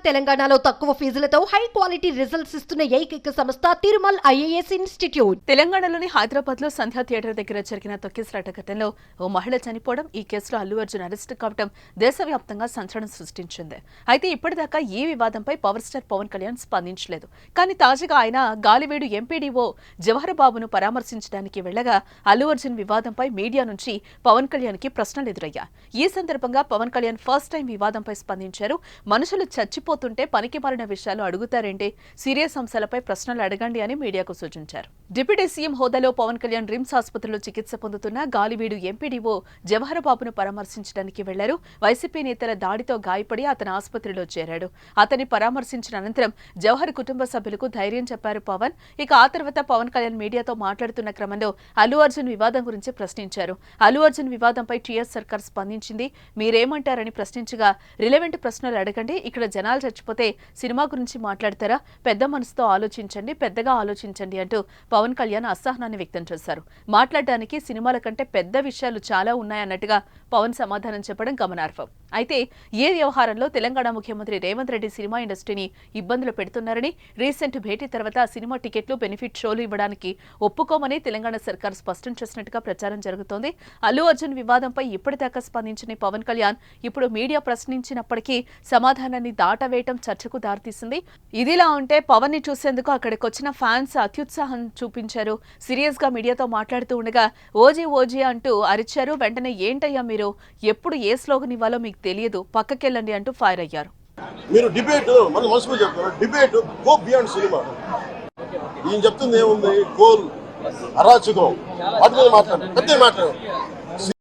తెలంగాణలో తక్కువ ఫీజులతో high quality results ఇస్తున్న ఏకైక సంస్థ తిరుమల్ ఐఏఎస్ ఇన్స్టిట్యూట్. తెలంగాణలోని హైదరాబాద్ లో సంధ్యా థియేటర్ దగ్గర జరిగిన తొక్కిసలాట ఘటనలో ఓ మహిళ చనిపోవడం, ఈ కేసులో అల్లు అర్జున్ అరెస్ట్ కావడం దేశవ్యాప్తంగా సంచలనం సృష్టించింది. అయితే ఇప్పటిదాకా ఈ వివాదంపై పవర్ స్టార్ పవన్ కళ్యాణ్ స్పందించలేదు. కానీ తాజాగా ఆయన గాలివీడు ఎంపీడీఓ జవహర్ బాబును పరామర్శించడానికి వెళ్లగా అల్లు అర్జున్ వివాదంపై మీడియా నుంచి పవన్ కళ్యాణ్ కి ప్రశ్నలు ఎదురయ్యాయి. ఈ సందర్భంగా పవన్ కళ్యాణ్ ఫస్ట్ టైం వివాదంపై స్పందించారు. మనుషులు చచ్చిపోతుంటే పనికి మారిన విషయాలు అడుగుతారేంటి, సీరియస్ అంశాలపై ప్రశ్నలు అడగండి అని మీడియాకు సూచించారు. డిప్యూటీ సీఎం హోదాలో పవన్ కళ్యాణ్ రిమ్స్ ఆసుపత్రిలో చికిత్స పొందుతున్న గాలివీడు ఎంపీడీఓ జవహర్ బాబును పరామర్శించడానికి వెళ్లారు. వైసీపీ నేతల దాడితో గాయపడి అతను ఆసుపత్రిలో చేరాడు. అతన్ని పరామర్శించిన అనంతరం జవహర్ కుటుంబ సభ్యులకు ధైర్యం చెప్పారు పవన్. ఇక ఆ తర్వాత పవన్ కళ్యాణ్ మీడియాతో మాట్లాడుతున్న క్రమంలో అల్లు అర్జున్ వివాదం గురించి ప్రశ్నించారు. అల్లు అర్జున్ వివాదంపై టీఆర్ సర్కార్ స్పందించింది. మీరేమంటారని ప్రశ్నించగా, రిలవెంట్ ప్రశ్నలు అడగండి, ఇక్కడ జనాలు చచ్చిపోతే సినిమా గురించి మాట్లాడతారా, పెద్ద మనసుతో ఆలోచించండి, పెద్దగా ఆలోచించండి అంటూ పవన్ కళ్యాణ్ అసహనాన్ని వ్యక్తం చేశారు. మాట్లాడడానికి సినిమాల కంటే పెద్ద విషయాలు చాలా ఉన్నాయన్నట్టుగా పవన్ సమాధానం చెప్పడం గమనార్హం. అయితే ఈ వ్యవహారంలో తెలంగాణ ముఖ్యమంత్రి రేవంత్ రెడ్డి సినిమా ఇండస్ట్రీని ఇబ్బందులు పెడుతున్నారని, రీసెంట్ భేటీ తర్వాత సినిమా టికెట్లు, బెనిఫిట్ షోలు ఇవ్వడానికి ఒప్పుకోమని తెలంగాణ సర్కార్ స్పష్టం చేసినట్టుగా ప్రచారం జరుగుతోంది. అల్లు అర్జున్ వివాదంపై ఇప్పటిదాకా స్పందించిన పవన్ కళ్యాణ్ ఇప్పుడు మీడియా ప్రశ్నించినప్పటికీ సమాధానాన్ని దాటవేయటం చర్చకు దారితీసింది. ఇదిలా ఉంటే పవన్ ని చూసేందుకు అక్కడికొచ్చిన ఫ్యాన్స్ అత్యుత్సాహం చూపించారు. సీరియస్ గా మీడియాతో మాట్లాడుతూ ఉండగా ఓజీ ఓజీ అంటూ అరిచారు. వెంటనే ఏంటయ్యా మీరు, ఎప్పుడు ఏ స్లోగన్ ఇవ్వాలో మీకు తెలియదు, పక్కకెళ్ళండి అంటూ ఫైర్ అయ్యారు. మీరు డిబేట్ మన మనసులో చెప్తారు, డిబేట్ గో బియాండ్ సినిమా. ఈయన చెప్తుంది ఏముంది, గోల్ అరాచకం, వాటి మీద మాట్లాడారు, పెద్ద మాట్లాడారు.